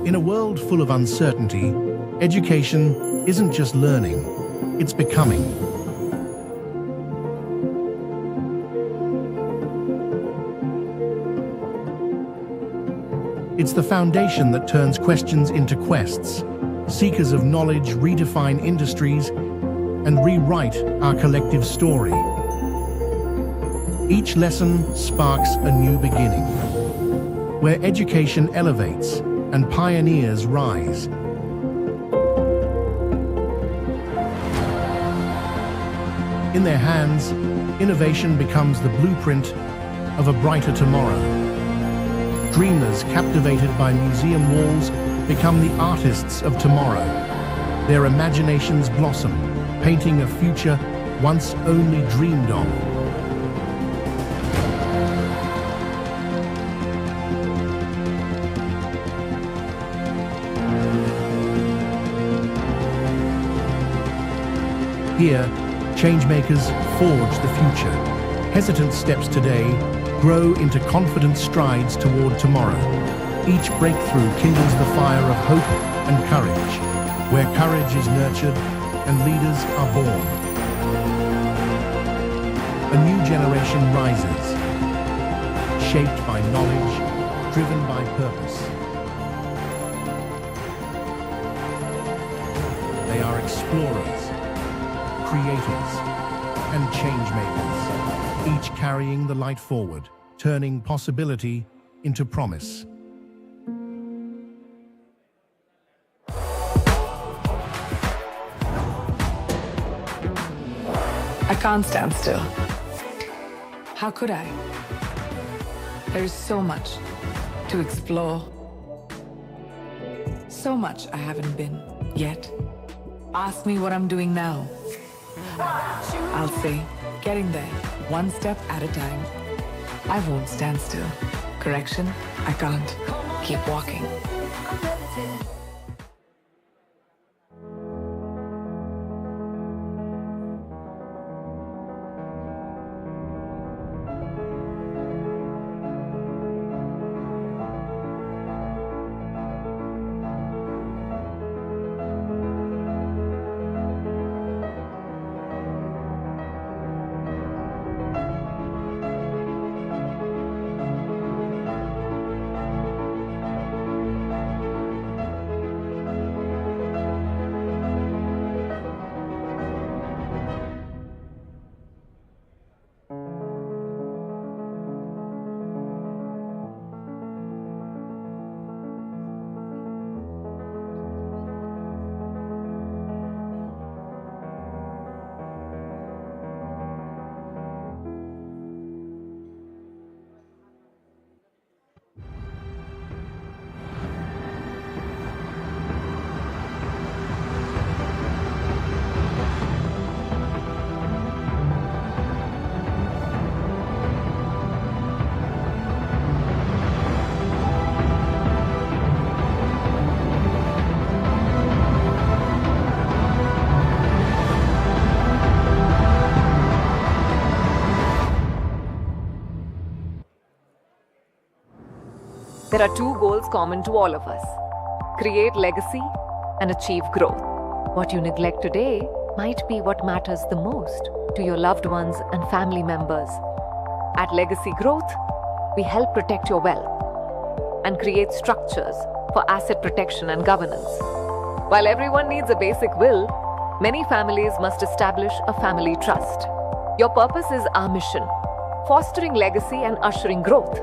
In a world full of uncertainty, education isn't just learning, it's becoming. It's the foundation that turns questions into quests. Seekers of knowledge redefine industries and rewrite our collective story. Each lesson sparks a new beginning, where education elevates and pioneers rise. In their hands, innovation becomes the blueprint of a brighter tomorrow. Dreamers captivated by museum walls become the artists of tomorrow. Their imaginations blossom, painting a future once only dreamed of. Here, changemakers forge the future. Hesitant steps today grow into confident strides toward tomorrow. Each breakthrough kindles the fire of hope and courage, where courage is nurtured and leaders are born. A new generation rises, shaped by knowledge, driven by purpose. They are explorers, creators, and changemakers, each carrying the light forward, turning possibility into promise. I can't stand still. How could I? There is so much to explore. So much I haven't been yet. Ask me what I'm doing now. I'll say, getting there, one step at a time. I won't stand still. Correction, I can't. Keep walking. There are two goals common to all of us: create legacy and achieve growth. What you neglect today might be what matters the most to your loved ones and family members. At Legacy Growth, we help protect your wealth and create structures for asset protection and governance. While everyone needs a basic will, many families must establish a family trust. Your purpose is our mission: fostering legacy and ushering growth.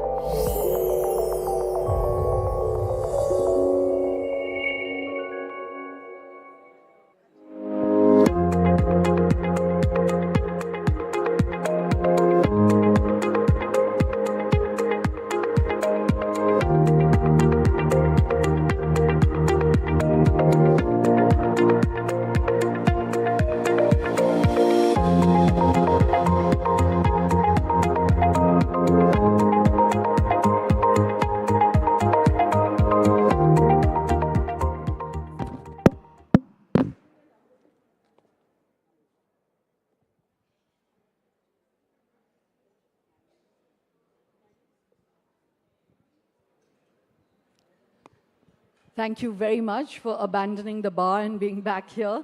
Thank you very much for abandoning the bar and being back here.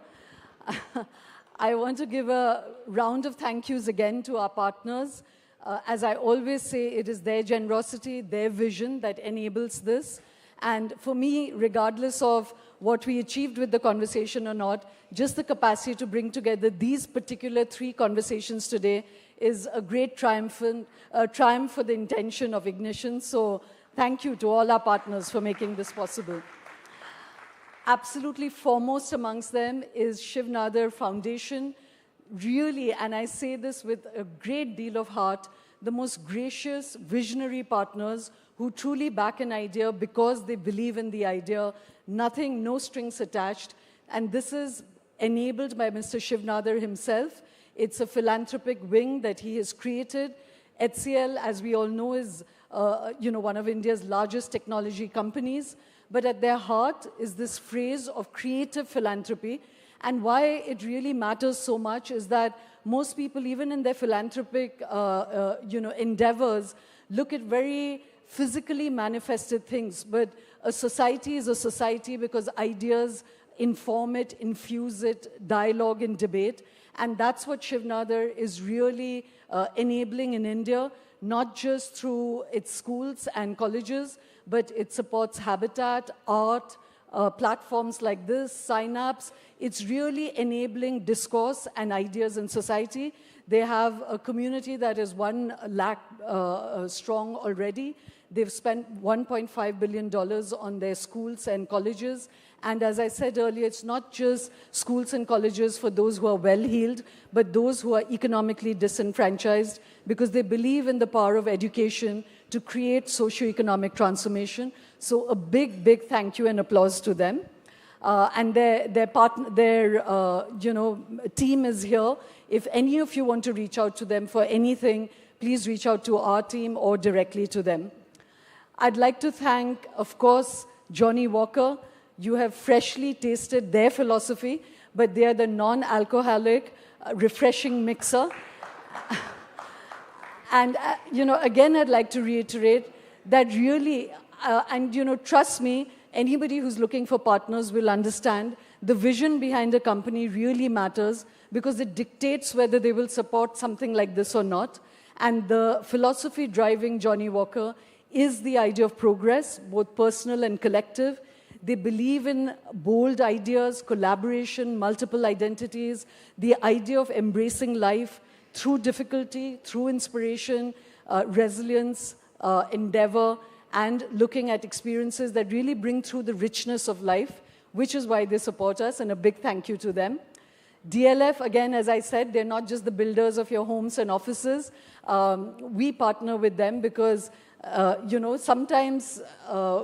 I want to give a round of thank yous again to our partners. As I always say, it is their generosity, their vision that enables this. And for me, regardless of what we achieved with the conversation or not, just the capacity to bring together these particular 3 conversations today is a great triumph for the intention of Ignition. So thank you to all our partners for making this possible. Absolutely foremost amongst them is Shiv Nadar Foundation. Really, and I say this with a great deal of heart, the most gracious, visionary partners who truly back an idea because they believe in the idea, nothing, no strings attached. And this is enabled by Mr. Shiv Nadar himself. It's a philanthropic wing that he has created. HCL, as we all know, is one of India's largest technology companies. But at their heart is this phrase of creative philanthropy. And why it really matters so much is that most people, even in their philanthropic endeavors, look at very physically manifested things. But a society is a society because ideas inform it, infuse it, dialogue and debate. And that's what Shiv Nadar is really enabling in India, not just through its schools and colleges, but it supports habitat, art, platforms like this, sign-ups. It's really enabling discourse and ideas in society. They have a community that is 1 lakh strong already. They've spent $1.5 billion on their schools and colleges. And as I said earlier, it's not just schools and colleges for those who are well-heeled, but those who are economically disenfranchised, because they believe in the power of education to create socioeconomic transformation. So a big, big thank you and applause to them. And their team is here. If any of you want to reach out to them for anything, please reach out to our team or directly to them. I'd like to thank, of course, Johnny Walker. You have freshly tasted their philosophy, but they are the non-alcoholic, refreshing mixer. And, again, I'd like to reiterate that really, trust me, anybody who's looking for partners will understand the vision behind a company really matters because it dictates whether they will support something like this or not. And the philosophy driving Johnny Walker is the idea of progress, both personal and collective. They believe in bold ideas, collaboration, multiple identities, the idea of embracing life through difficulty, through inspiration, resilience, endeavor, and looking at experiences that really bring through the richness of life, which is why they support us, and a big thank you to them. DLF, again, as I said, they're not just the builders of your homes and offices. We partner with them because, sometimes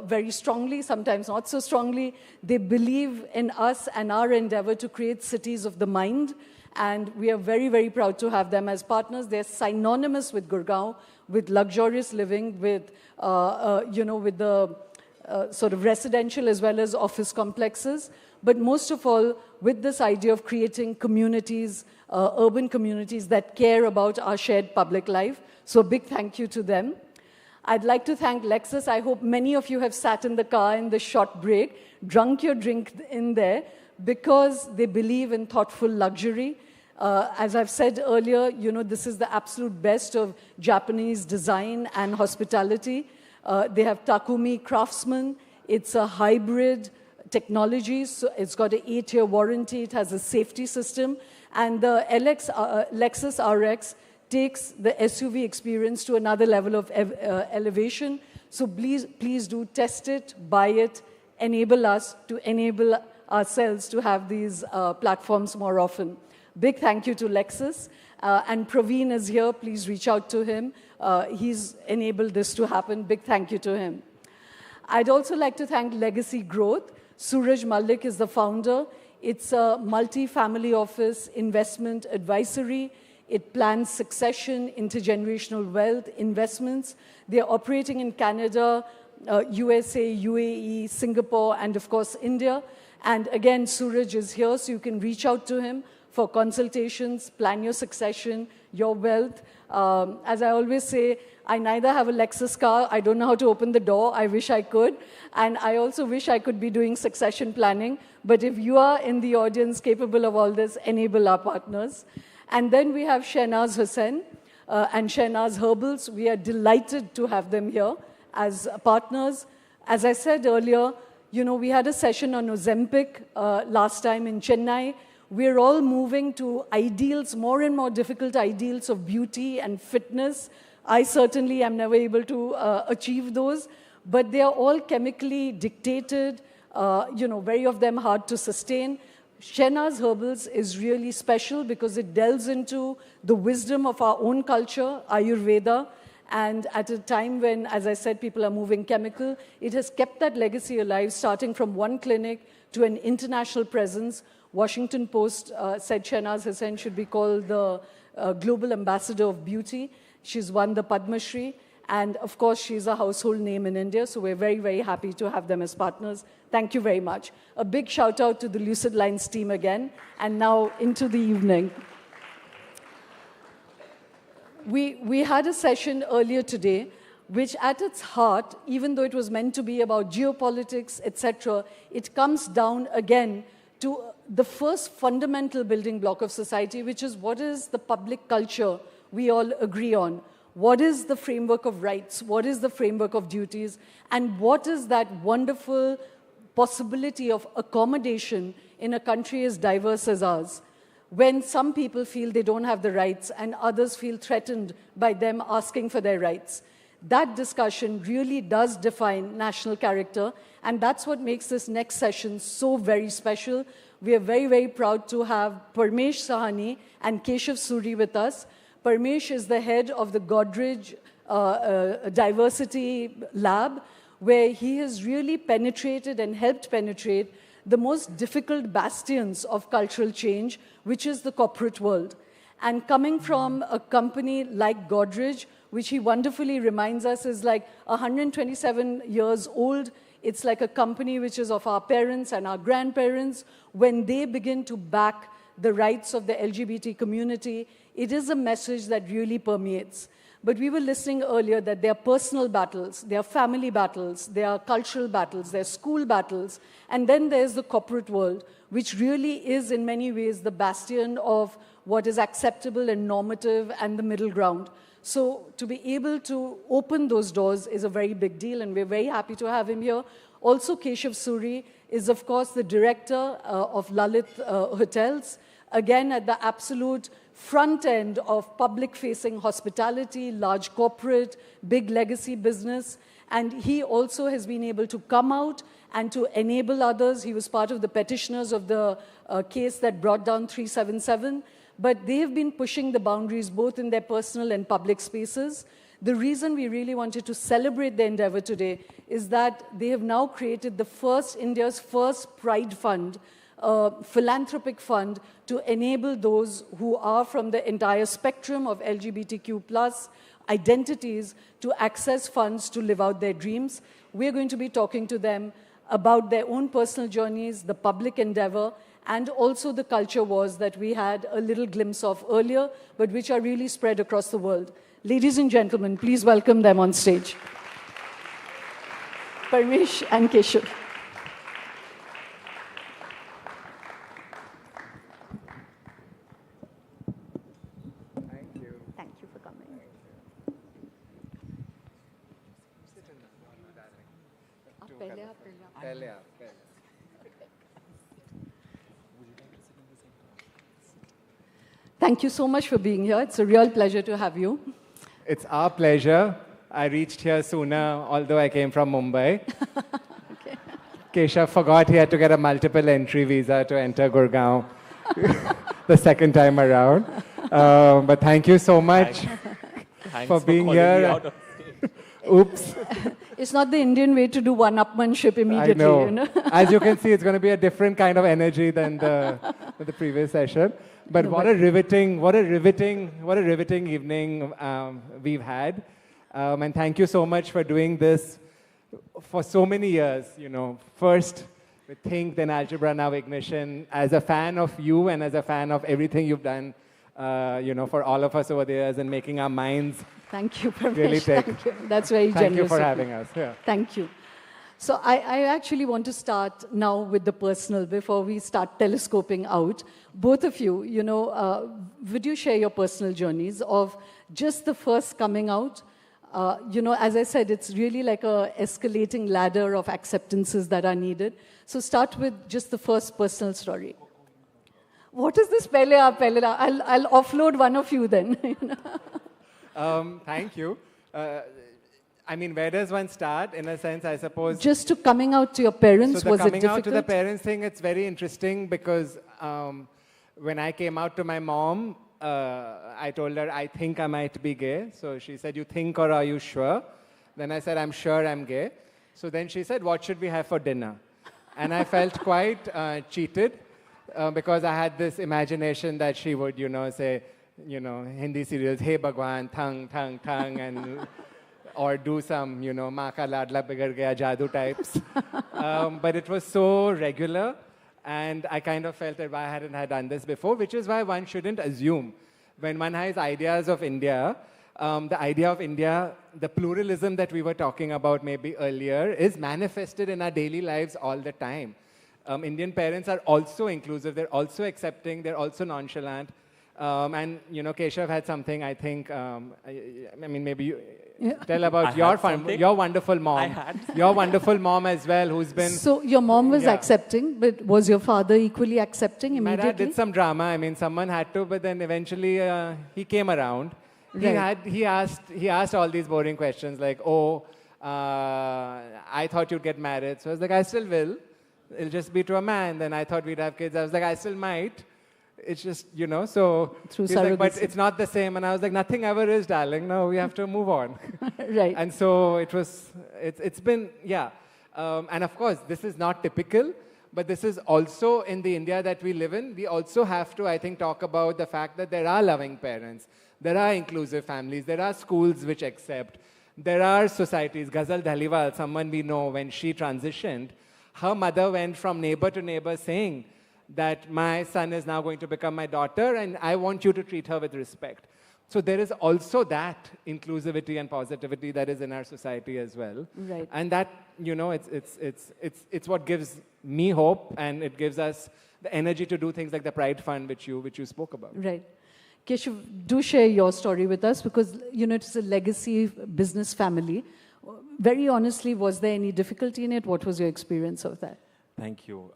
very strongly, sometimes not so strongly, they believe in us and our endeavor to create cities of the mind. And we are very, very proud to have them as partners. They're synonymous with Gurgaon, with luxurious living, with, with the sort of residential as well as office complexes. But most of all, with this idea of creating communities, urban communities that care about our shared public life. So a big thank you to them. I'd like to thank Lexus. I hope many of you have sat in the car in the short break, drunk your drink in there, because they believe in thoughtful luxury. As I've said earlier, this is the absolute best of Japanese design and hospitality. They have Takumi Craftsman. It's a hybrid technology, so it's got an 8-year warranty. It has a safety system. And the Lexus RX takes the SUV experience to another level of elevation. So please do test it, buy it, enable us to enable ourselves to have these platforms more often. Big thank you to Lexus. And Praveen is here. Please reach out to him. He's enabled this to happen. Big thank you to him. I'd also like to thank Legacy Growth. Suraj Malik is the founder. It's a multi-family office investment advisory. It plans succession, intergenerational wealth, investments. They're operating in Canada, USA, UAE, Singapore, and of course, India. And again, Suraj is here, so you can reach out to him for consultations, plan your succession, your wealth. As I always say, I neither have a Lexus car, I don't know how to open the door, I wish I could. And I also wish I could be doing succession planning. But if you are in the audience capable of all this, enable our partners. And then we have Shehnaz Hussain and Shehnaz Herbals. We are delighted to have them here as partners. As I said earlier, we had a session on Ozempic last time in Chennai. We're all moving to ideals, more and more difficult ideals of beauty and fitness. I certainly am never able to achieve those, but they are all chemically dictated, very of them hard to sustain. Shehnaz Herbals is really special because it delves into the wisdom of our own culture, Ayurveda, and at a time when, as I said, people are moving chemical, it has kept that legacy alive, starting from one clinic to an international presence. Washington Post said Shehnaz Hussain should be called the Global Ambassador of Beauty. She's won the Padma Shri. And of course, she's a household name in India, so we're very, very happy to have them as partners. Thank you very much. A big shout out to the Lucid Lines team again. And now into the evening. We had a session earlier today, which at its heart, even though it was meant to be about geopolitics, etc., it comes down again to the first fundamental building block of society, which is what is the public culture we all agree on? What is the framework of rights? What is the framework of duties? And what is that wonderful possibility of accommodation in a country as diverse as ours, when some people feel they don't have the rights and others feel threatened by them asking for their rights? That discussion really does define national character, and that's what makes this next session so very special. We are very, very proud to have Parmesh Shahani and Keshav Suri with us. Parmesh is the head of the Godrej Diversity Lab, where he has really penetrated and helped penetrate the most difficult bastions of cultural change, which is the corporate world. And coming from a company like Godrej, which he wonderfully reminds us is like 127 years old, it's like a company which is of our parents and our grandparents. When they begin to back the rights of the LGBT community, it is a message that really permeates. But we were listening earlier that there are personal battles, there are family battles, there are cultural battles, there are school battles, and then there's the corporate world, which really is in many ways the bastion of what is acceptable and normative and the middle ground. So to be able to open those doors is a very big deal, and we're very happy to have him here. Also, Keshav Suri is, of course, the director of Lalit Hotels, again at the absolute front end of public-facing hospitality, large corporate, big legacy business. And he also has been able to come out and to enable others. He was part of the petitioners of the case that brought down 377. But they have been pushing the boundaries both in their personal and public spaces. The reason we really wanted to celebrate their endeavor today is that they have now created India's first Pride Fund, philanthropic fund to enable those who are from the entire spectrum of LGBTQ+ identities to access funds to live out their dreams. We're going to be talking to them about their own personal journeys, the public endeavor, and also the culture wars that we had a little glimpse of earlier, but which are really spread across the world. Ladies and gentlemen, please welcome them on stage. Parmesh and Keshav. Thank you for coming. Thank you so much for being here. It's a real pleasure to have you. It's our pleasure. I reached here sooner, although I came from Mumbai. Okay. Keshav forgot he had to get a multiple entry visa to enter Gurgaon the second time around. But thank you so much for being here. Oops. It's not the Indian way to do one-upmanship immediately. I know. You know? As you can see, it's going to be a different kind of energy than the previous session. But what a riveting evening we've had. And thank you so much for doing this for so many years. You know, first with Think, then Algebra, now Ignition. As a fan of you and as a fan of everything you've done, you know, for all of us over the years and making our minds. Thank you, Parmesh. Really Thank you. That's very generous. Thank you for of having us. Yeah. Thank you. So I actually want to start now with the personal before we start telescoping out. Both of you, you know, would you share your personal journeys of just the first coming out? You know, as I said, it's really like a escalating ladder of acceptances that are needed. So start with just the first personal story. What is this pehle aap, pehle aap? I'll offload one of you then. You know? Thank you. I mean, where does one start? In a sense, I suppose. Just to coming out to your parents, so was it difficult? coming out to the parents thing, it's very interesting because when I came out to my mom, I told her, I think I might be gay. So she said, you think or are you sure? Then I said, I'm sure I'm gay. So then she said, what should we have for dinner? And I felt quite cheated because I had this imagination that she would, you know, say, you know, Hindi serials, Hey Bhagwan, Thang, Thang, Thang, and or do some, you know, Maa ka ladla bigad gaya jadoo types. But it was so regular. And I kind of felt that why I hadn't had done this before, which is why one shouldn't assume. When one has ideas of India, the idea of India, the pluralism that we were talking about maybe earlier, is manifested in our daily lives all the time. Indian parents are also inclusive, they're also accepting, they're also nonchalant. And, you know, Keshav had something, I think, I mean, maybe you tell about your wonderful mom. Your wonderful mom as well, who's been... So your mom was accepting, but was your father equally accepting immediately? My dad did some drama. I mean, someone had to, but then eventually he came around. Right. He asked all these boring questions like, oh, I thought you'd get married. So I was like, I still will. It'll just be to a man. Then I thought we'd have kids. I was like, I still might. It's just, you know, so he's like, but it's not the same. And I was like, nothing ever is, darling. No, we have to move on. Right. And so it's been, yeah. And of course, this is not typical, but this is also in the India that we live in. We also have to, I think, talk about the fact that there are loving parents. There are inclusive families. There are schools which accept. There are societies. Ghazal Dhaliwal, someone we know, when she transitioned, her mother went from neighbor to neighbor saying that my son is now going to become my daughter and I want you to treat her with respect. So there is also that inclusivity and positivity that is in our society as well. Right. And that, you know, it's what gives me hope, and it gives us the energy to do things like the Pride Fund, which you spoke about. Right. Keshav, do share your story with us because, you know, it's a legacy business family. Very honestly, was there any difficulty in it? What was your experience of that? Thank you.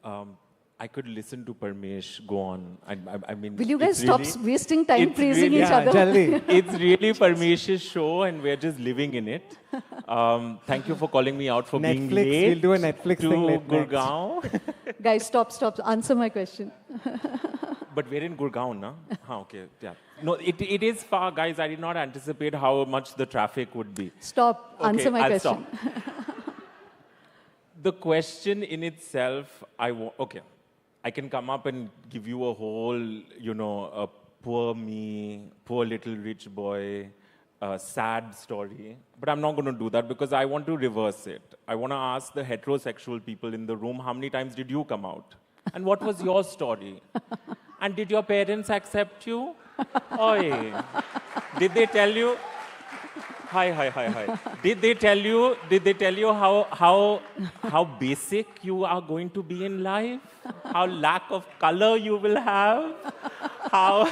I could listen to Parmesh go on. I mean, will you guys stop wasting time praising each other? It's really Parmesh's show, and we're just living in it. Thank you for calling me out for being late. We'll do a Netflix to thing late Gurgaon. Guys, stop. Answer my question. But we're in Gurgaon, na? Okay, yeah. No, it is far, guys. I did not anticipate how much the traffic would be. Stop. Okay, answer my question. Stop. The question in itself, okay. I can come up and give you a whole, you know, a poor me, poor little rich boy, sad story. But I'm not going to do that because I want to reverse it. I want to ask the heterosexual people in the room, how many times did you come out? And what was your story? And did your parents accept you? Oi. Did they tell you? Hi. Did they tell you how basic you are going to be in life? How lack of color you will have? How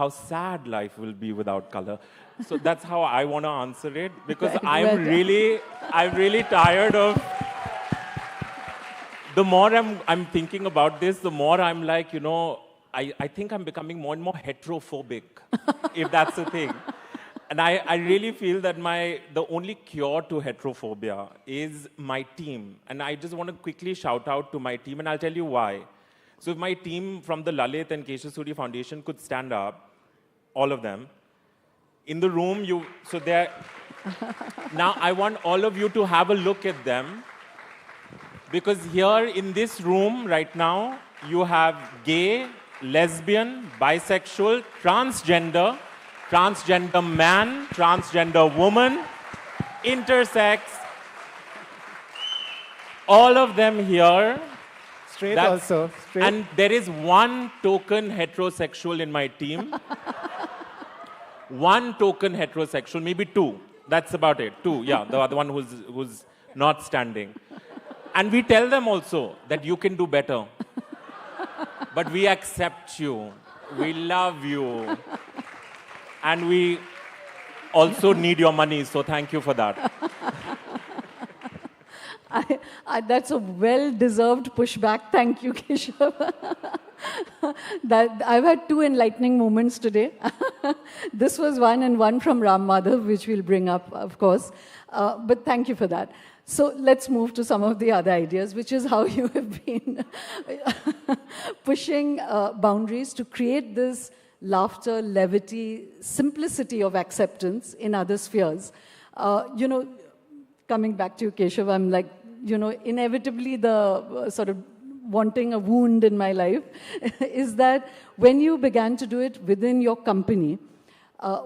sad life will be without color? So that's how I want to answer it, because I'm really tired of. The more I'm thinking about this, the more I'm like, I think I'm becoming more and more heterophobic, if that's the thing. And I really feel that the only cure to heterophobia is my team. And I just want to quickly shout out to my team, and I'll tell you why. So if my team from the Lalit and Keshav Suri Foundation could stand up, all of them, in the room, now I want all of you to have a look at them. Because here in this room right now, you have gay, lesbian, bisexual, transgender man, transgender woman, intersex, all of them here. Straight also. Straight. And there is one token heterosexual in my team. One token heterosexual, maybe two. That's about it. Two, yeah, the other one who's not standing. And we tell them also that you can do better. But we accept you. We love you. And we also need your money, so thank you for that. That's a well-deserved pushback. Thank you, Keshav. I've had two enlightening moments today. This was one, and one from Ram Madhav, which we'll bring up, of course. But thank you for that. So let's move to some of the other ideas, which is how you have been pushing boundaries to create this laughter, levity, simplicity of acceptance in other spheres. Coming back to you, Keshav, I'm like, inevitably the sort of wanting a wound in my life is that when you began to do it within your company,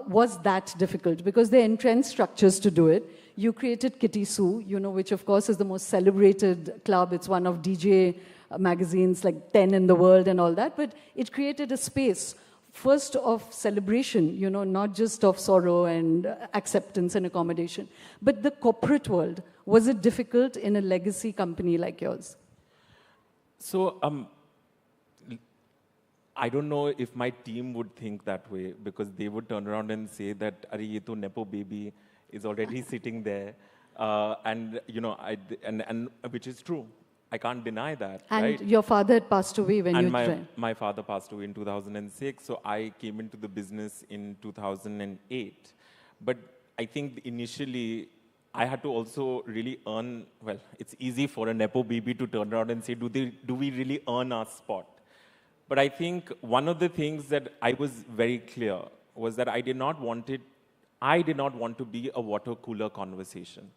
was that difficult? Because there are entrenched structures to do it. You created Kitty Sue, which of course is the most celebrated club. It's one of DJ magazines, like 10 in the world and all that. But it created a space, first of celebration, not just of sorrow and acceptance and accommodation. But the corporate world, was it difficult in a legacy company like yours? So, I don't know if my team would think that way, because they would turn around and say that, "Arey, ye to Nepo baby is already sitting there," and which is true. I can't deny that. And right? your father had passed away when you joined. My father passed away in 2006, so I came into the business in 2008. But I think initially I had to also really earn. Well, it's easy for a Nepo baby to turn around and say, "Do we really earn our spot?" But I think one of the things that I was very clear was that I did not want to be a water cooler conversation.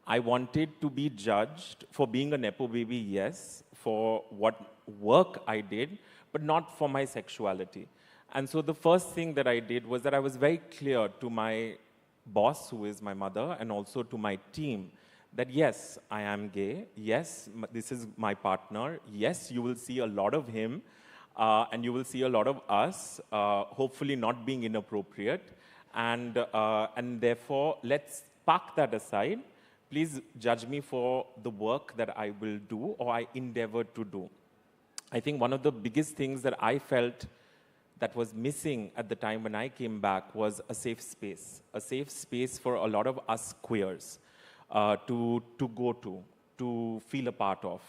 I wanted to be judged for being a Nepo baby, yes, for what work I did, but not for my sexuality. And so the first thing that I did was that I was very clear to my boss, who is my mother, and also to my team, that yes, I am gay, yes, this is my partner, yes, you will see a lot of him, and you will see a lot of us, hopefully not being inappropriate, and therefore, let's park that aside. Please judge me for the work that I will do or I endeavor to do. I think one of the biggest things that I felt that was missing at the time when I came back was a safe space for a lot of us queers to go to feel a part of.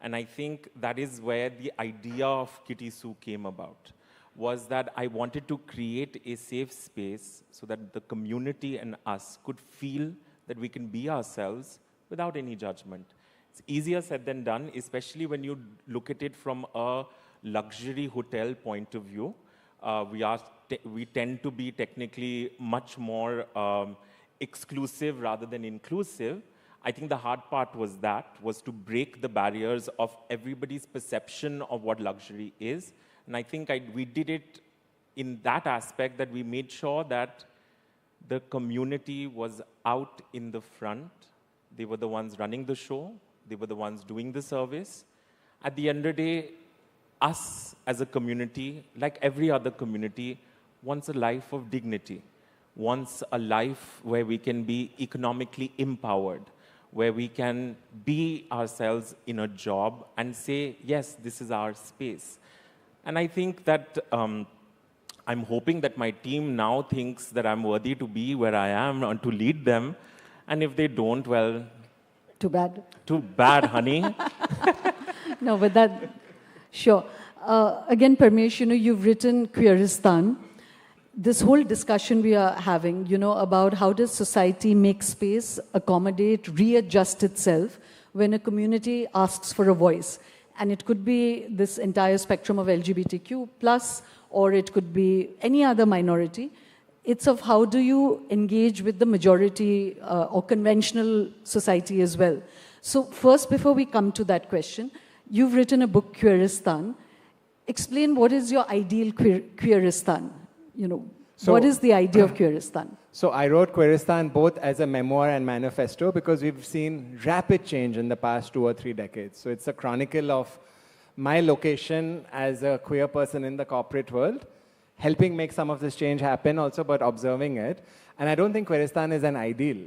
And I think that is where the idea of Kitty Sue came about, was that I wanted to create a safe space so that the community and us could feel that we can be ourselves without any judgment. It's easier said than done, especially when you look at it from a luxury hotel point of view. We tend to be technically much more exclusive rather than inclusive. I think the hard part was to break the barriers of everybody's perception of what luxury is. And I think we did it in that aspect, that we made sure that the community was out in the front They were the ones running the show. They were the ones doing the service. At the end of the day, us as a community, like every other community, wants a life of dignity, wants a life where we can be economically empowered, where we can be ourselves in a job and say, yes, this is our space. And I think that I'm hoping that my team now thinks that I'm worthy to be where I am and to lead them. And if they don't, well... Too bad. Too bad, honey. No, but that... Sure. Again, Parmesh, you've written Queeristan. This whole discussion we are having, about how does society make space, accommodate, readjust itself when a community asks for a voice. And it could be this entire spectrum of LGBTQ+, or it could be any other minority. It's of how do you engage with the majority or conventional society as well. So first, before we come to that question, you've written a book, Queeristan. Explain what is your ideal Queeristan? What is the idea of Queeristan? So I wrote Queeristan both as a memoir and manifesto because we've seen rapid change in the past 2 or 3 decades. So it's a chronicle of my location as a queer person in the corporate world, helping make some of this change happen also, but observing it. And I don't think Queeristan is an ideal.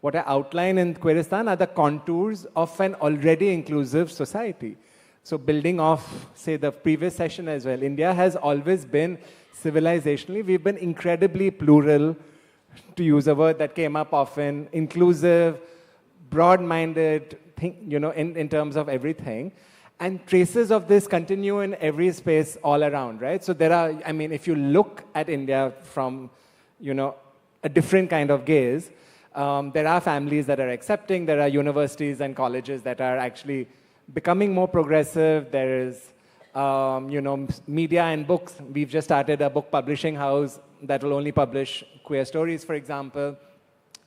What I outline in Queeristan are the contours of an already inclusive society. So building off, say, the previous session as well, India has always been, civilizationally, we've been incredibly plural, to use a word that came up often, inclusive, broad-minded, in terms of everything. And traces of this continue in every space all around, right? So there are, if you look at India from, a different kind of gaze, there are families that are accepting, there are universities and colleges that are actually becoming more progressive. There is, media and books. We've just started a book publishing house that will only publish queer stories, for example.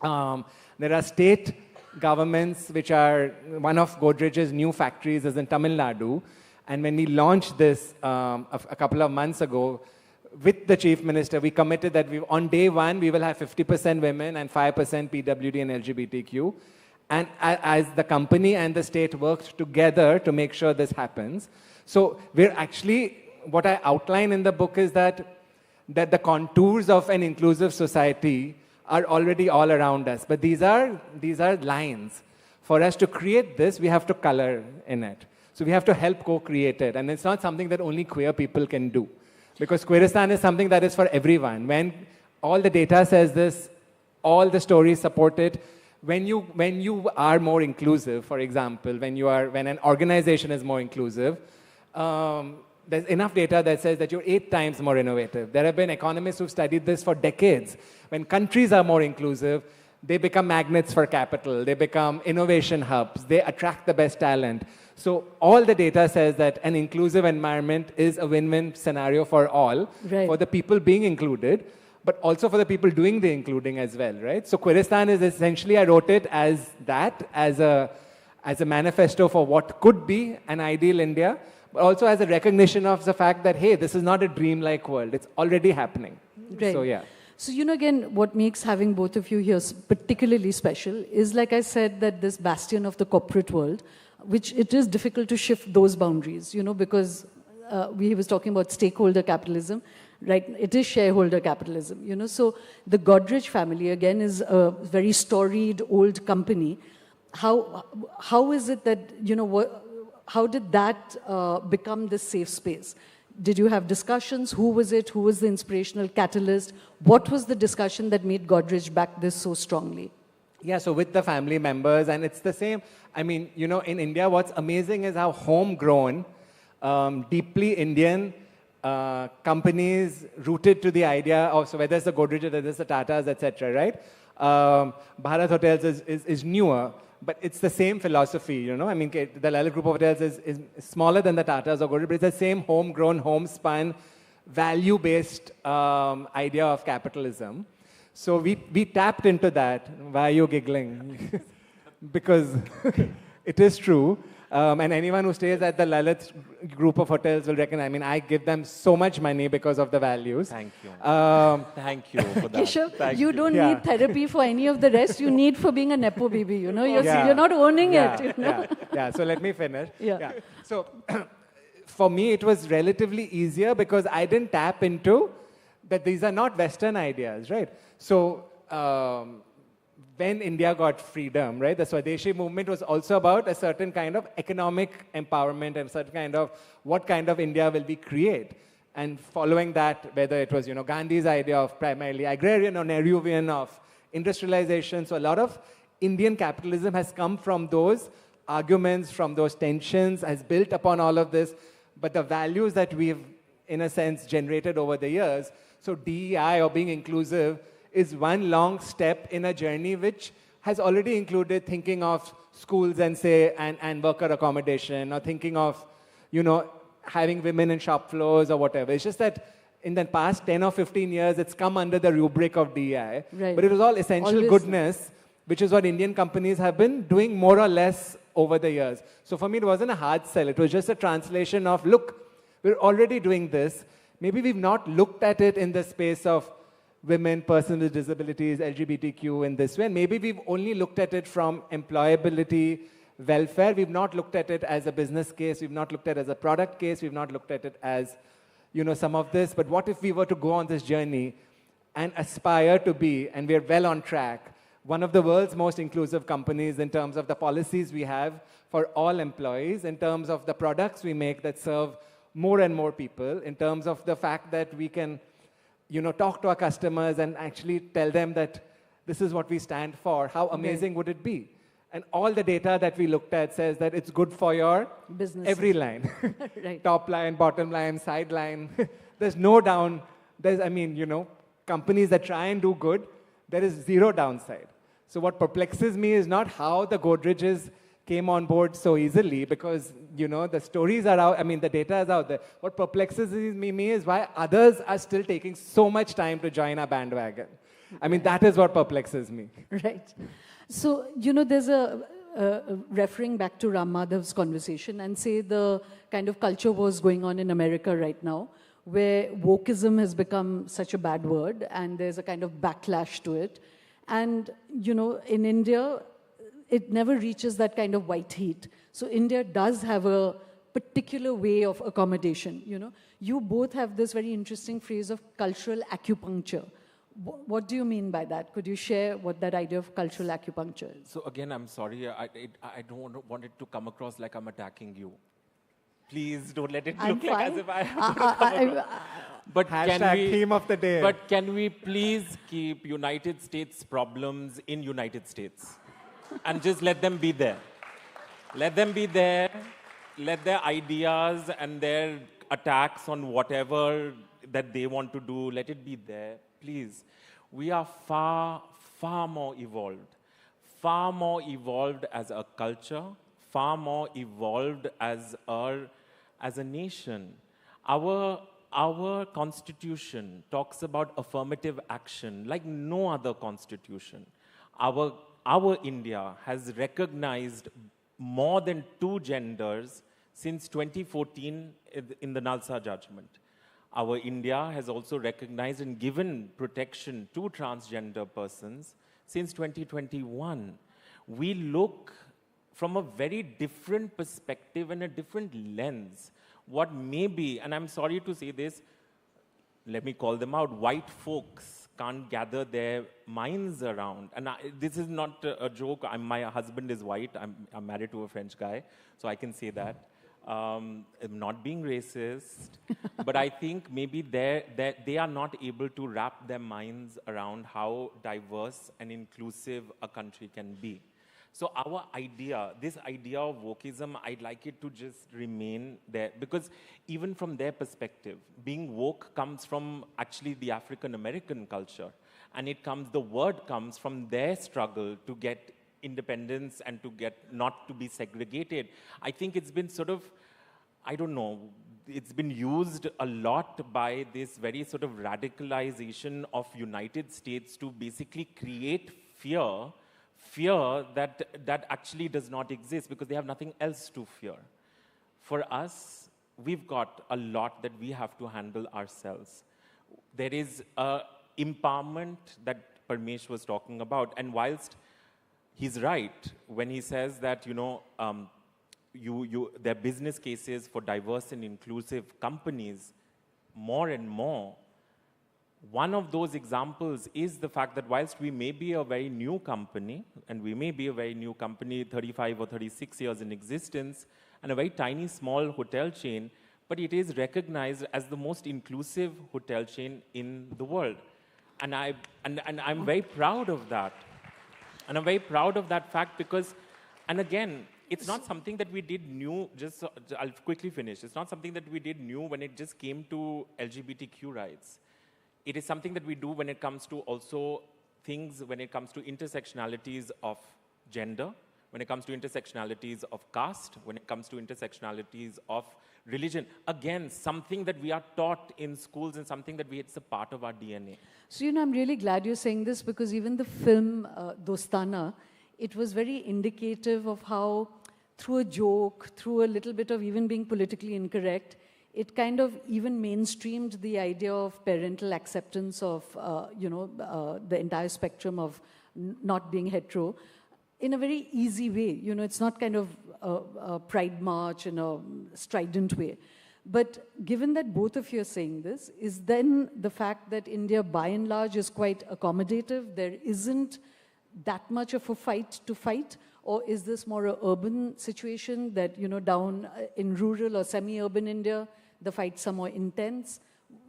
There are state governments, which are, one of Godrej's new factories is in Tamil Nadu. And when we launched this a couple of months ago, with the chief minister, we committed that on day one, we will have 50% women and 5% PWD and LGBTQ. And as the company and the state worked together to make sure this happens. So we're actually, what I outline in the book is that the contours of an inclusive society are already all around us. But these are lines. For us to create this, we have to color in it. So we have to help co-create it. And it's not something that only queer people can do. Because Queeristan is something that is for everyone. When all the data says this, all the stories support it. When you are more inclusive, for example, when an organization is more inclusive, there's enough data that says that you're 8 times more innovative. There have been economists who've studied this for decades. When countries are more inclusive, they become magnets for capital. They become innovation hubs. They attract the best talent. So all the data says that an inclusive environment is a win-win scenario for all, right, for the people being included, but also for the people doing the including as well, right? So Queeristan is essentially, I wrote it as that, as a manifesto for what could be an ideal India, but also as a recognition of the fact that, hey, this is not a dreamlike world. It's already happening. Right. So, yeah. So, again, what makes having both of you here particularly special is, like I said, that this bastion of the corporate world, which it is difficult to shift those boundaries, because we was talking about stakeholder capitalism, right? It is shareholder capitalism, So the Godrej family, again, is a very storied old company. How is it that, how did that become this safe space? Did you have discussions? Who was it? Who was the inspirational catalyst? What was the discussion that made Godrej back this so strongly? Yeah, so with the family members, and it's the same. In India, what's amazing is how homegrown, deeply Indian companies rooted to the idea of, so whether it's the Godrej, whether it's the Tatas, etc., right? Bharat Hotels is newer, but it's the same philosophy, the Lalit Group of Hotels is smaller than the Tatas or Godrej, but it's the same homegrown, homespun, value-based idea of capitalism. So we tapped into that. Why are you giggling? Because it is true. And anyone who stays at the Lalit group of hotels will reckon, I mean, I give them so much money because of the values. Thank you. Um, Thank you for that. Keshav, Thank you don't Yeah. need therapy for any of the rest. You need for being a Nepo baby, you know. Yeah. You're not owning yeah, it, you know. yeah. So let me finish. Yeah. So for me, it was relatively easier because I didn't tap into that these are not Western ideas, right? So when India got freedom, right, the Swadeshi movement was also about a certain kind of economic empowerment and certain kind of what kind of India will we create. And following that, whether it was, Gandhi's idea of primarily agrarian or Nehruvian of industrialization. So a lot of Indian capitalism has come from those arguments, from those tensions, has built upon all of this. But the values that we've, in a sense, generated over the years, so DEI or being inclusive, is one long step in a journey which has already included thinking of schools and and worker accommodation, or thinking of, having women in shop floors or whatever. It's just that in the past 10 or 15 years, it's come under the rubric of DEI. Right. But it was all essential Always. goodness, which is what Indian companies have been doing more or less over the years. So for me, it wasn't a hard sell. It was just a translation of, look, we're already doing this. Maybe we've not looked at it in the space of women, persons with disabilities, LGBTQ in this way. And maybe we've only looked at it from employability, welfare. We've not looked at it as a business case. We've not looked at it as a product case. We've not looked at it as, some of this. But what if we were to go on this journey and aspire to be, and we're well on track, one of the world's most inclusive companies in terms of the policies we have for all employees, in terms of the products we make that serve more and more people, in terms of the fact that we can talk to our customers and actually tell them that this is what we stand for. How amazing would it be? And all the data that we looked at says that it's good for your Business. every line. Right. Top line, bottom line, side line. There's no down. Companies that try and do good, there is zero downside. So what perplexes me is not how the Godreges came on board so easily, because, the stories are out, the data is out there. What perplexes me is why others are still taking so much time to join our bandwagon. That is what perplexes me. Right. So, there's referring back to Ram Madhav's conversation and say the kind of culture wars going on in America right now, where wokeism has become such a bad word and there's a kind of backlash to it. And, in India, it never reaches that kind of white heat. So India does have a particular way of accommodation, You both have this very interesting phrase of cultural acupuncture. What do you mean by that? Could you share what that idea of cultural acupuncture is? So again, I'm sorry, I don't want it to come across like I'm attacking you. Please don't let it look like as if But Hashtag theme of the day. But can we please keep United States problems in United States? And just let them be there. Let them be there. Let their ideas and their attacks on whatever that they want to do, let it be there. Please. We are far, far more evolved. Far more evolved as a culture. Far more evolved as a nation. Our constitution talks about affirmative action like no other constitution. Our India has recognized more than 2 genders since 2014 in the Nalsa judgment. Our India has also recognized and given protection to transgender persons since 2021. We look from a very different perspective and a different lens. What may be, and I'm sorry to say this, let me call them out, white folks can't gather their minds around. And this is not a joke. My husband is white. I'm married to a French guy, so I can say that. I'm not being racist, but I think maybe they are not able to wrap their minds around how diverse and inclusive a country can be. So our idea, this idea of wokeism, I'd like it to just remain there, because even from their perspective, being woke comes from actually the African-American culture. And the word comes from their struggle to get independence and to get not to be segregated. I think it's been sort of, I don't know, it's been used a lot by this very sort of radicalization of United States to basically create fear fear that actually does not exist because they have nothing else to fear. For us, we've got a lot that we have to handle ourselves. There is empowerment that Parmesh was talking about, and whilst he's right when he says that, there are business cases for diverse and inclusive companies more and more. One of those examples is the fact that whilst we may be a very new company, and we may be a very new company, 35 or 36 years in existence, and a very tiny, small hotel chain, but it is recognized as the most inclusive hotel chain in the world. And I'm very proud of that. And I'm very proud of that fact because, and again, it's not something that we did new, I'll quickly finish. It's not something that we did new when it just came to LGBTQ rights. It is something that we do when it comes to also things, when it comes to intersectionalities of gender, when it comes to intersectionalities of caste, when it comes to intersectionalities of religion. Again, something that we are taught in schools and something that it's a part of our DNA. So, I'm really glad you're saying this because even the film Dostana, it was very indicative of how through a joke, through a little bit of even being politically incorrect, it kind of even mainstreamed the idea of parental acceptance of, the entire spectrum of not being hetero in a very easy way. It's not kind of a pride march in a strident way. But given that both of you are saying this, is then the fact that India by and large is quite accommodative, there isn't that much of a fight to fight? Or is this more an urban situation that, down in rural or semi-urban India, the fights are more intense?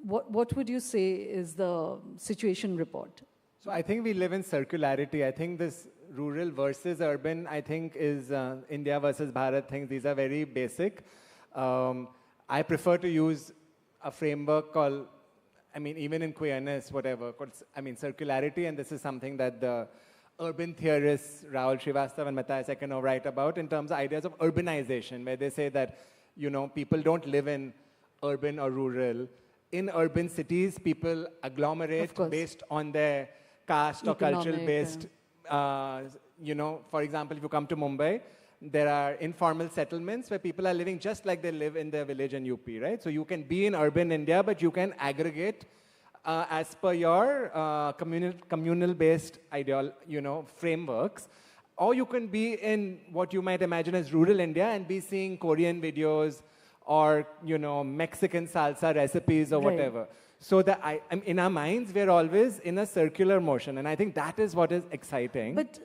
What would you say is the situation report? So I think we live in circularity. I think this rural versus urban, I think is India versus Bharat things. These are very basic. I prefer to use a framework called, even in queerness, whatever, circularity, and this is something that the urban theorists, Rahul Srivastav and Matthias Ekenov write about in terms of ideas of urbanization, where they say that, people don't live in urban or rural. In urban cities, people agglomerate based on their caste or cultural based, for example, if you come to Mumbai, there are informal settlements where people are living just like they live in their village in UP, right? So you can be in urban India, but you can aggregate as per your communal-based frameworks. Or you can be in what you might imagine as rural India and be seeing Korean videos or, Mexican salsa recipes or whatever. So that in our minds, we're always in a circular motion. And I think that is what is exciting. But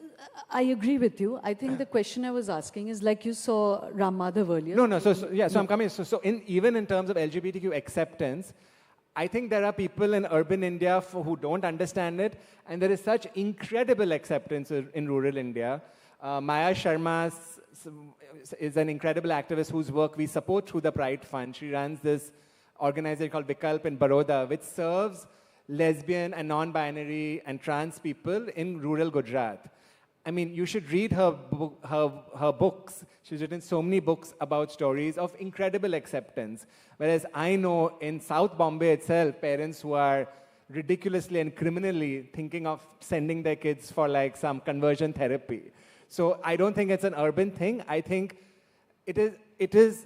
I agree with you. I think the question I was asking is like you saw Ram Madhav earlier. No. So I'm coming. So even in terms of LGBTQ acceptance, I think there are people in urban India who don't understand it, and there is such incredible acceptance in rural India. Maya Sharma is an incredible activist whose work we support through the Pride Fund. She runs this organization called Vikalp in Baroda, which serves lesbian and non-binary and trans people in rural Gujarat. You should read her books. She's written so many books about stories of incredible acceptance. Whereas I know in South Bombay itself, parents who are ridiculously and criminally thinking of sending their kids for like some conversion therapy. So I don't think it's an urban thing. I think it is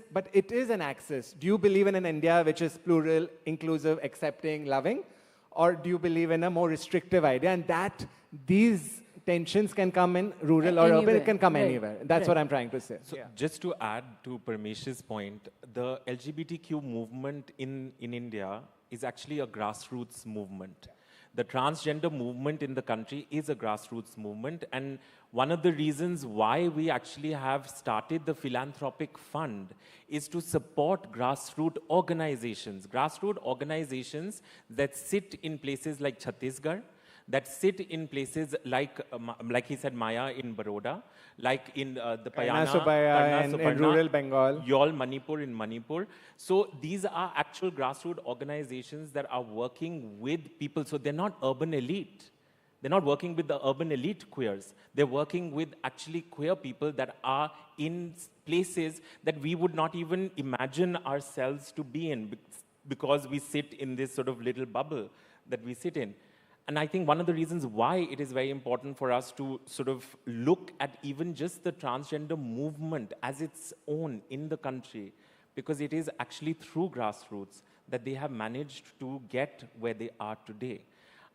an axis. Do you believe in an India which is plural, inclusive, accepting, loving? Or do you believe in a more restrictive idea? And that these tensions can come in rural or urban, it can come anywhere. That's what I'm trying to say. So just to add to Parmesh's point, the LGBTQ movement in India is actually a grassroots movement. The transgender movement in the country is a grassroots movement, and one of the reasons why we actually have started the Philanthropic Fund is to support grassroots organizations that sit in places like Chhattisgarh, that sit in places like he said, Maya in Baroda, like in the Payana, in rural Bengal, Yol Manipur in Manipur. So these are actual grassroots organizations that are working with people. So they're not urban elite. They're not working with the urban elite queers. They're working with actually queer people that are in places that we would not even imagine ourselves to be in because we sit in this sort of little bubble that we sit in. And I think one of the reasons why it is very important for us to sort of look at even just the transgender movement as its own in the country, because it is actually through grassroots that they have managed to get where they are today.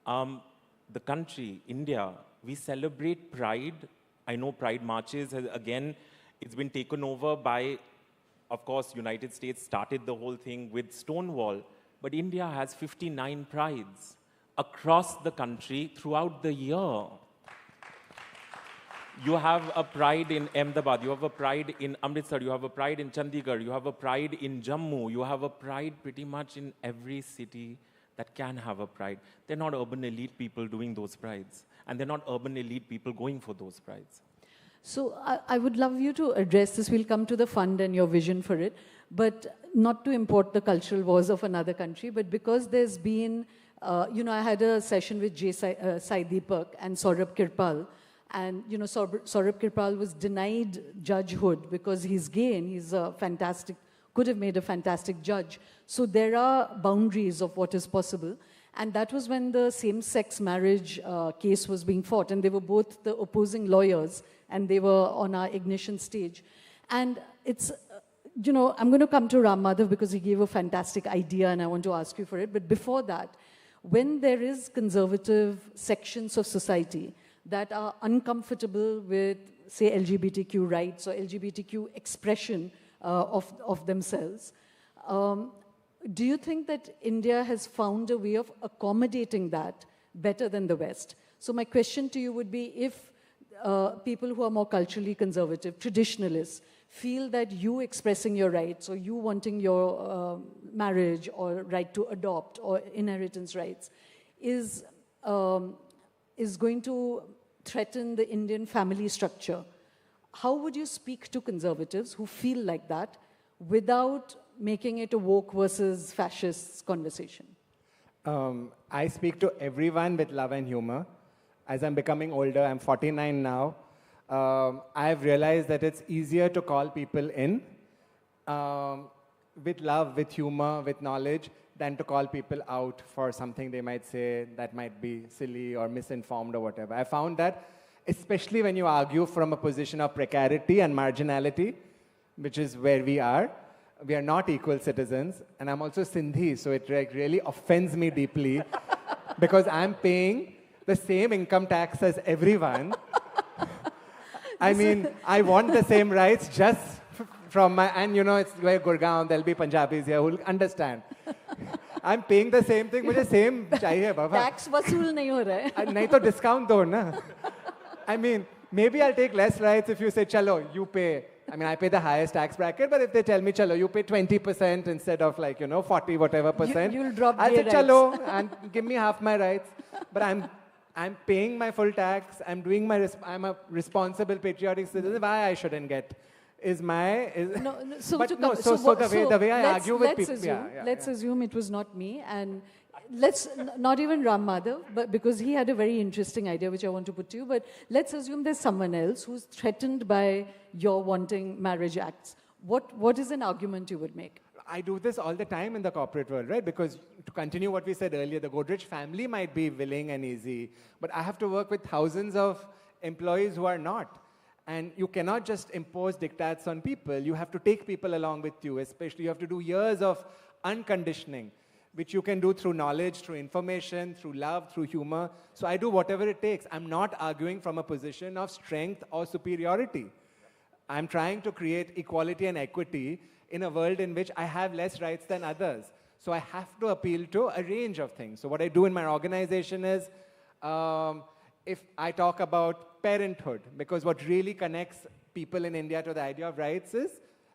The country, India, we celebrate Pride. I know Pride marches, again, it's been taken over by, of course, United States started the whole thing with Stonewall, but India has 59 Prides across the country throughout the year. You have a Pride in Ahmedabad, you have a Pride in Amritsar, you have a Pride in Chandigarh, you have a Pride in Jammu, you have a Pride pretty much in every city that can have a Pride. They're not urban elite people doing those Prides, and they're not urban elite people going for those Prides. So I would love you to address this. We'll come to the fund and your vision for it, but not to import the cultural wars of another country, but because there's been, I had a session with Sai Deepak and Saurabh Kirpal, and Saurabh Kirpal was denied judgehood because he's gay and he's a fantastic, could have made a fantastic judge. So there are boundaries of what is possible. And that was when the same-sex marriage case was being fought, and they were both the opposing lawyers, and they were on our ignition stage. And it's, I'm going to come to Ram Madhav because he gave a fantastic idea, and I want to ask you for it. But before that, when there is conservative sections of society that are uncomfortable with, say, LGBTQ rights or LGBTQ expression of themselves, do you think that India has found a way of accommodating that better than the West? So my question to you would be, if people who are more culturally conservative, traditionalists, feel that you expressing your rights or you wanting your marriage or right to adopt or inheritance rights is going to threaten the Indian family structure, how would you speak to conservatives who feel like that without making it a woke versus fascist conversation? I speak to everyone with love and humor. As I'm becoming older, I'm 49 now, I've realized that it's easier to call people in with love, with humor, with knowledge, than to call people out for something they might say that might be silly or misinformed or whatever. I found that, especially when you argue from a position of precarity and marginality, which is where we are not equal citizens, and I'm also Sindhi, so it really offends me deeply because I'm paying the same income tax as everyone. I mean, I want the same rights just from my, and it's like Gurgaon, there'll be Punjabis here who'll understand. I'm paying the same thing, मुझे same चाहिए बाबा. Tax वसूल नहीं हो रहा है. नहीं तो discount दो ना. I mean, maybe I'll take less rights if you say, chalo, you pay. I mean, I pay the highest tax bracket, but if they tell me, chalo, you pay 20% instead of 40 whatever percent, you'll drop I'll say, rights. chalo, and give me half my rights. But I'm paying my full tax. I'm doing I'm a responsible patriotic citizen. Why I shouldn't get is my So the way I argue with people. Let's assume it was not me, and let's not even Ram Madhav, but because he had a very interesting idea which I want to put to you. But let's assume there's someone else who's threatened by your wanting marriage acts. What is an argument you would make? I do this all the time in the corporate world, right? Because to continue what we said earlier, the Godrej family might be willing and easy, but I have to work with thousands of employees who are not. And you cannot just impose diktats on people. You have to take people along with you, especially you have to do years of unconditioning, which you can do through knowledge, through information, through love, through humor. So I do whatever it takes. I'm not arguing from a position of strength or superiority. I'm trying to create equality and equity in a world in which I have less rights than others. So I have to appeal to a range of things. So what I do in my organization is, if I talk about parenthood, because what really connects people in India to the idea of rights is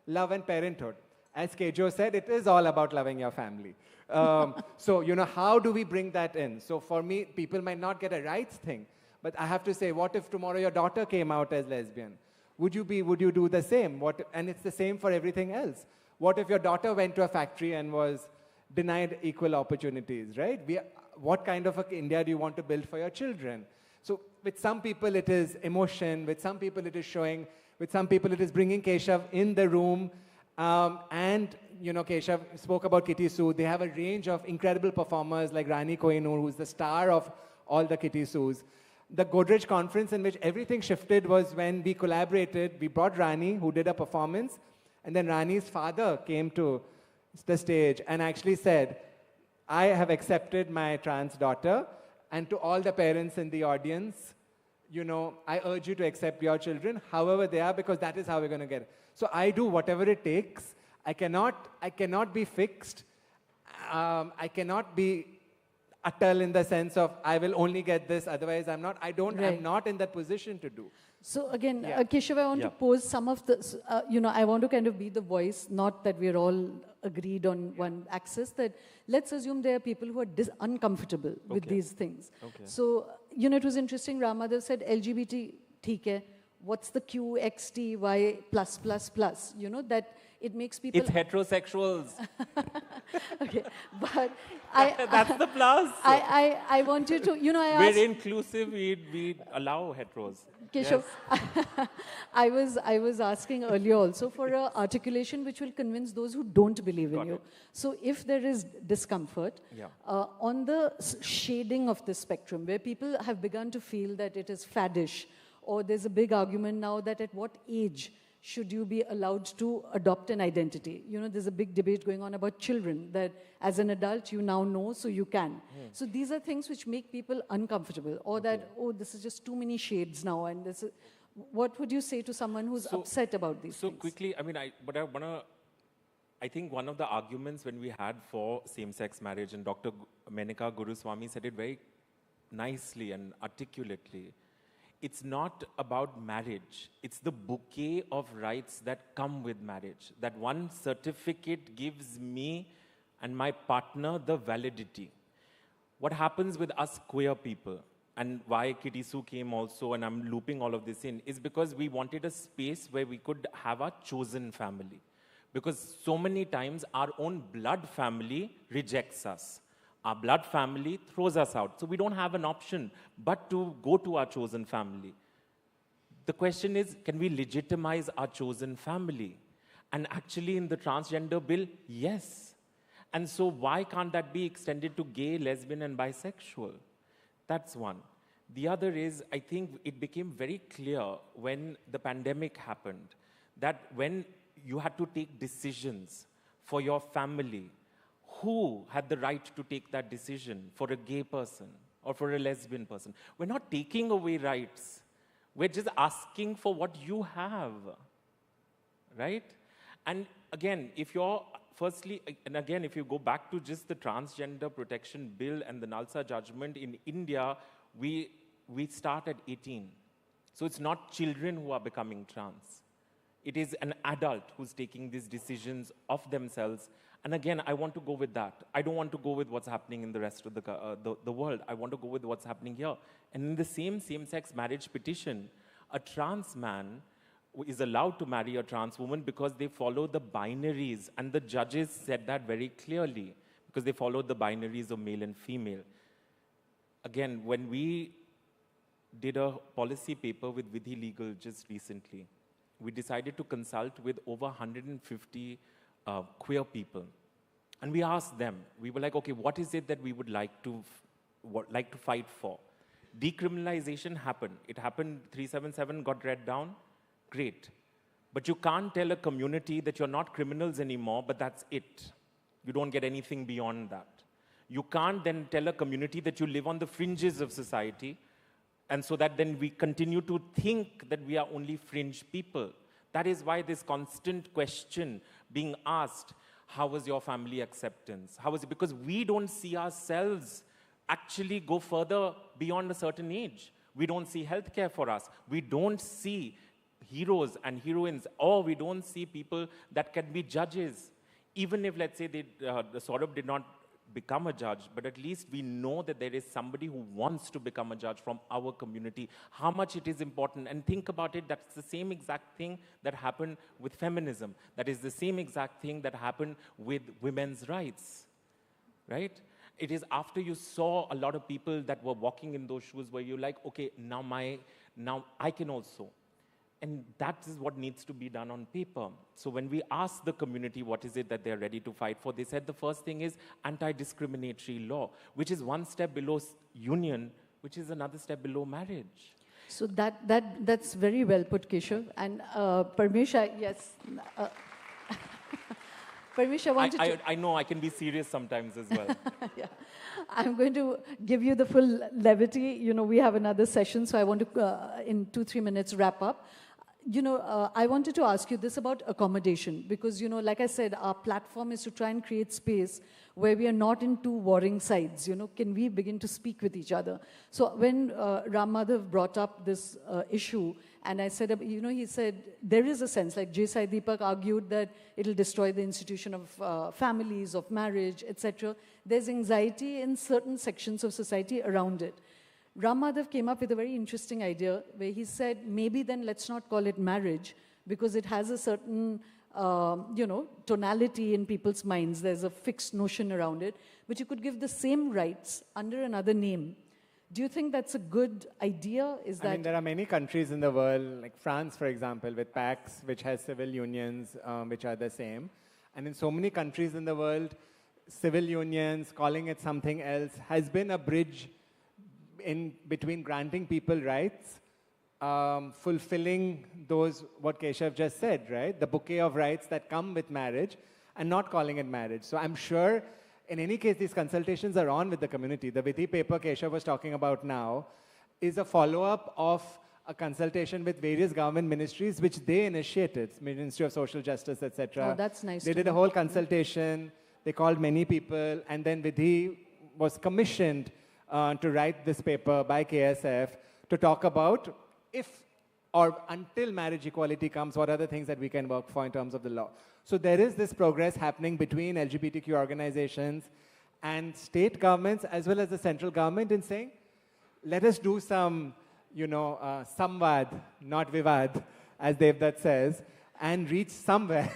love and parenthood. As Keshav said, it is all about loving your family. So, how do we bring that in? So for me, people might not get a rights thing, but I have to say, what if tomorrow your daughter came out as lesbian? Would you do the same? And it's the same for everything else. What if your daughter went to a factory and was denied equal opportunities, right? What kind of India do you want to build for your children? So with some people it is emotion, with some people it is showing, with some people it is bringing Keshav in the room. And Keshav spoke about Kitty Sue. They have a range of incredible performers like Rani Kohinoor, who's the star of all the Kitty Soos. The Godrej conference in which everything shifted was when we collaborated. We brought Rani, who did a performance, and then Rani's father came to the stage and actually said, I have accepted my trans daughter, and to all the parents in the audience, you know, I urge you to accept your children, however they are, because that is how we're going to get it. So I do whatever it takes. I cannot be fixed. I cannot be atal in the sense of I will only get this, otherwise I'm not. I'm not in that position to do. So again, Keshav, I want to pose some of the, I want to kind of be the voice, not that we're all agreed on one axis, that let's assume there are people who are uncomfortable with these things. So, it was interesting, Ramadev said LGBT, theek hai. What's the Q, X, T, Y, plus, plus, plus? That it makes people... It's heterosexuals. Okay, but That's the plus. I want you to, We're inclusive, we allow heteros. Keshav, yes. I was asking earlier also for an articulation which will convince those who don't believe in you. So if there is discomfort, on the shading of the spectrum, where people have begun to feel that it is faddish, or there's a big argument now that at what age should you be allowed to adopt an identity? There's a big debate going on about children, that as an adult you now know, so you can. So these are things which make people uncomfortable, or that, this is just too many shades now. And this is, what would you say to someone who's upset about these things? So quickly, I think one of the arguments when we had for same-sex marriage, and Dr. Menika Guruswamy said it very nicely and articulately, it's not about marriage. It's the bouquet of rights that come with marriage. That one certificate gives me and my partner the validity. What happens with us queer people, and why Kitty Sue came also, and I'm looping all of this in, is because we wanted a space where we could have our chosen family. Because so many times our own blood family rejects us. Our blood family throws us out. So we don't have an option but to go to our chosen family. The question is, can we legitimize our chosen family? And actually in the transgender bill, yes. And so why can't that be extended to gay, lesbian, and bisexual? That's one. The other is, I think it became very clear when the pandemic happened that when you had to take decisions for your family, who had the right to take that decision for a gay person or for a lesbian person? We're not taking away rights. We're just asking for what you have, right? And again, if you go back to just the transgender protection bill and the Nalsa judgment in India, we start at 18. So it's not children who are becoming trans. It is an adult who's taking these decisions of themselves. And again, I want to go with that. I don't want to go with what's happening in the rest of the world. I want to go with what's happening here. And in the same-sex marriage petition, a trans man is allowed to marry a trans woman because they follow the binaries. And the judges said that very clearly, because they followed the binaries of male and female. Again, when we did a policy paper with Vidhi Legal just recently, we decided to consult with over 150 queer people. And we asked them, we were like, okay, what is it that we would like to fight for? Decriminalization happened. It happened, 377 got read down, great. But you can't tell a community that you're not criminals anymore, but that's it. You don't get anything beyond that. You can't then tell a community that you live on the fringes of society, and so that then we continue to think that we are only fringe people. That is why this constant question being asked, how was your family acceptance? How was it? Because we don't see ourselves actually go further beyond a certain age. We don't see healthcare for us. We don't see heroes and heroines, or we don't see people that can be judges. Even if, let's say, the Saurabh did not become a judge, but at least we know that there is somebody who wants to become a judge from our community, how much it is important. And think about it, that's the same exact thing that happened with feminism. That is the same exact thing that happened with women's rights, right? It is after you saw a lot of people that were walking in those shoes where you're like, okay, now I can also. And that is what needs to be done on paper. So when we asked the community what is it that they're ready to fight for, they said the first thing is anti-discriminatory law, which is one step below union, which is another step below marriage. So that's very well put, Keshav. And Parmesh, yes. Parmesh, I wanted to... I know I can be serious sometimes as well. Yeah. I'm going to give you the full levity. You know, we have another session, so I want to, in 2-3 minutes, wrap up. You know, I wanted to ask you this about accommodation, because, you know, like I said, our platform is to try and create space where we are not in two warring sides. You know, can we begin to speak with each other? So when Ram Madhav brought up this issue, and I said, you know, he said, there is a sense, like J. Sai Deepak argued that it'll destroy the institution of families, of marriage, etc. There's anxiety in certain sections of society around it. Ram Madhav came up with a very interesting idea where he said, maybe then let's not call it marriage because it has a certain, you know, tonality in people's minds. There's a fixed notion around it, but you could give the same rights under another name. Do you think that's a good idea? I mean, there are many countries in the world, like France, for example, with PACS, which has civil unions, which are the same. And in so many countries in the world, civil unions, calling it something else, has been a bridge in between granting people rights, fulfilling those, what Keshav just said, right? The bouquet of rights that come with marriage and not calling it marriage. So I'm sure, in any case, these consultations are on with the community. The Vidhi paper Keshav was talking about now is a follow-up of a consultation with various government ministries, which they initiated, Ministry of Social Justice, etc. Oh, that's nice. They did a whole consultation. They called many people, and then Vidhi was commissioned to write this paper by KSF to talk about if or until marriage equality comes, what are the things that we can work for in terms of the law. So there is this progress happening between LGBTQ organizations and state governments as well as the central government in saying, let us do some, you know, samvad, not vivad, as Devdutt says, and reach somewhere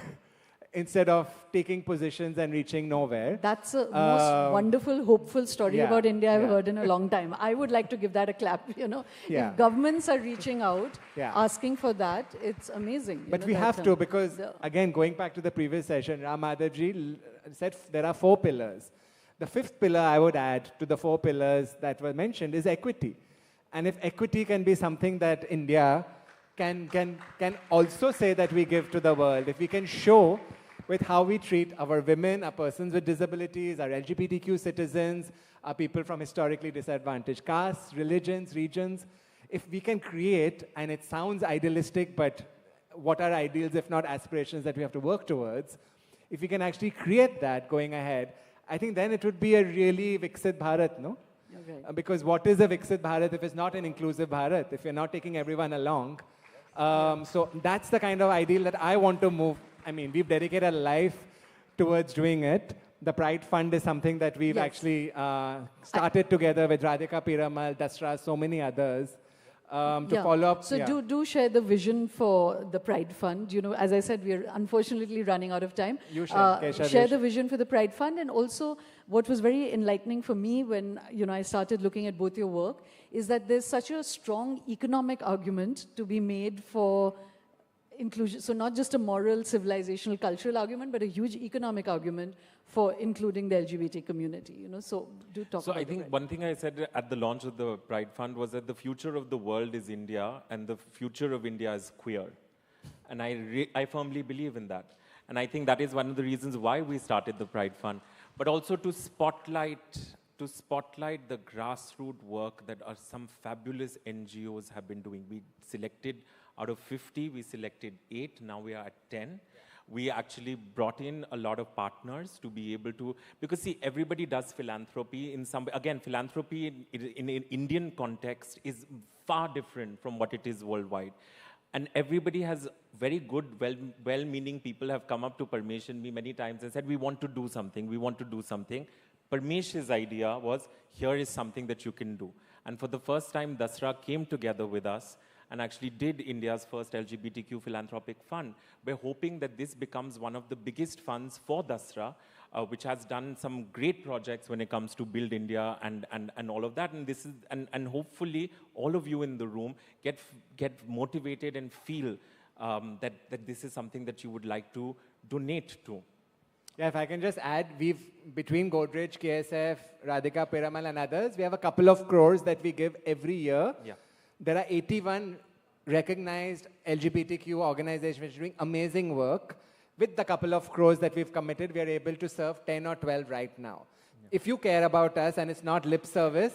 instead of taking positions and reaching nowhere. That's the most wonderful, hopeful story about India I've heard in a long time. I would like to give that a clap, you know. If governments are reaching out, asking for that, it's amazing. But we have to, because, again, going back to the previous session, Ram Madhavji said there are 4 pillars. The 5th pillar I would add to the 4 pillars that were mentioned is equity. And if equity can be something that India can also say that we give to the world, if we can show with how we treat our women, our persons with disabilities, our LGBTQ citizens, our people from historically disadvantaged castes, religions, regions, if we can create, and it sounds idealistic, but what are ideals if not aspirations that we have to work towards, if we can actually create that going ahead, I think then it would be a really Viksit Bharat, no? Okay. Because what is a Viksit Bharat if it's not an inclusive Bharat, if you're not taking everyone along? So that's the kind of ideal that I want to move. I mean, we've dedicated a life towards doing it. The Pride Fund is something that we've actually started together with Radhika Piramal, Dasra, so many others to follow up. So do share the vision for the Pride Fund. You know, as I said, we're unfortunately running out of time. You share, share the vision for the Pride Fund, and also what was very enlightening for me when I started looking at both your work is that there's such a strong economic argument to be made for inclusion. So not just a moral, civilizational, cultural argument, but a huge economic argument for including the LGBT community. You know, so do talk. So about I think one thing I said at the launch of the Pride Fund was that the future of the world is India, and the future of India is queer, and I firmly believe in that, and I think that is one of the reasons why we started the Pride Fund, but also to spotlight the grassroots work that some fabulous NGOs have been doing. We selected out of 50, we selected 8, now we are at 10. We actually brought in a lot of partners to be able to, because see, everybody does philanthropy in some, again, philanthropy in an Indian context is far different from what it is worldwide. And everybody has very good, well-meaning people have come up to Parmesh and me many times and said, we want to do something, we want to do something. Parmesh's idea was, here is something that you can do. And for the first time, Dasra came together with us and actually did India's first LGBTQ philanthropic fund. We're hoping that this becomes one of the biggest funds for Dasra, which has done some great projects when it comes to Build India and all of that. And this is, and hopefully all of you in the room get motivated and feel that this is something that you would like to donate to. Yeah, if I can just add, between Godrej, KSF, Radhika Piramal and others, we have a couple of crores that we give every year. Yeah. There are 81 recognized LGBTQ organizations which are doing amazing work. With the couple of crores that we've committed, we are able to serve 10 or 12 right now. Yeah. If you care about us and it's not lip service,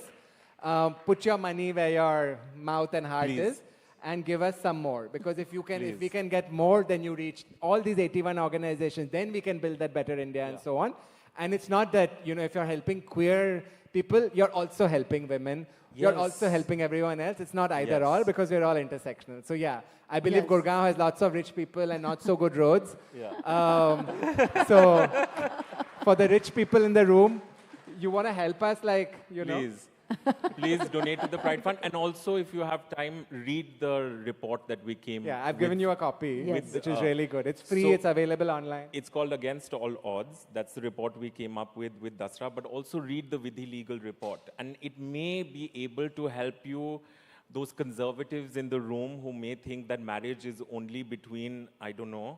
put your money where your mouth and heart is. And give us some more, because if we can get more, then you reach all these 81 organizations, then we can build that better India and so on. And it's not that, if you're helping queer people, you're also helping women. Yes. You're also helping everyone else. It's not either or, because we're all intersectional. So yeah, I believe Gurgaon has lots of rich people and not so good roads. So for the rich people in the room, you want to help us, Please. Please donate to the Pride Fund. And also, if you have time, read the report that we came Yeah, I've given you a copy, which is really good. It's free, it's available online. It's called Against All Odds. That's the report we came up with Dasra. But also read the Vidhi Legal report. And it may be able to help you, those conservatives in the room who may think that marriage is only between, I don't know,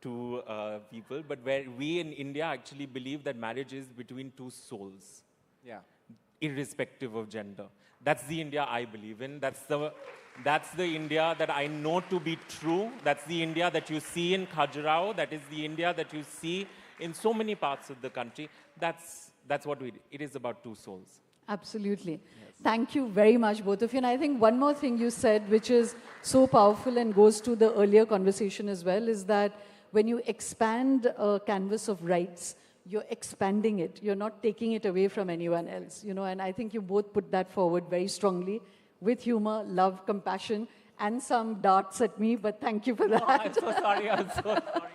two people. But where we in India actually believe that marriage is between two souls. Yeah. Irrespective of gender. That's the India I believe in. That's the India that I know to be true. That's the India that you see in Khajuraho. That is the India that you see in so many parts of the country. That's what it is about two souls. Absolutely. Yes. Thank you very much, both of you. And I think one more thing you said, which is so powerful and goes to the earlier conversation as well, is that when you expand a canvas of rights, you're expanding it. You're not taking it away from anyone else, and I think you both put that forward very strongly with humor, love, compassion, and some darts at me, but thank you for that. Oh, I'm so sorry.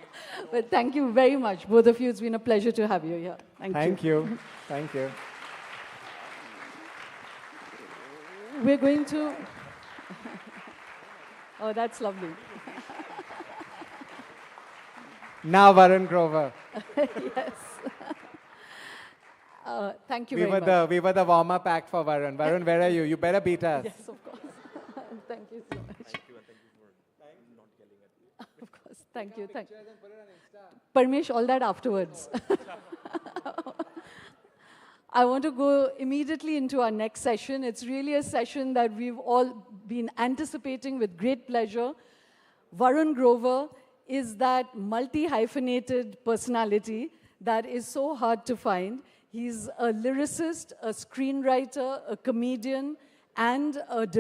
But thank you very much, both of you. It's been a pleasure to have you here. Thank you. Thank you. We're going to... Oh, that's lovely. Now Varun Grover. Yes. Thank you very much. We were the warm-up act for Varun. Varun, where are you? You better beat us. Yes, of course. Thank you so much. Thank you, and thank you for not yelling at me. Of course. Thank you. Parmesh, all that afterwards. I want to go immediately into our next session. It's really a session that we've all been anticipating with great pleasure. Varun Grover is that multi-hyphenated personality that is so hard to find. He's a lyricist, a screenwriter, a comedian, and a director.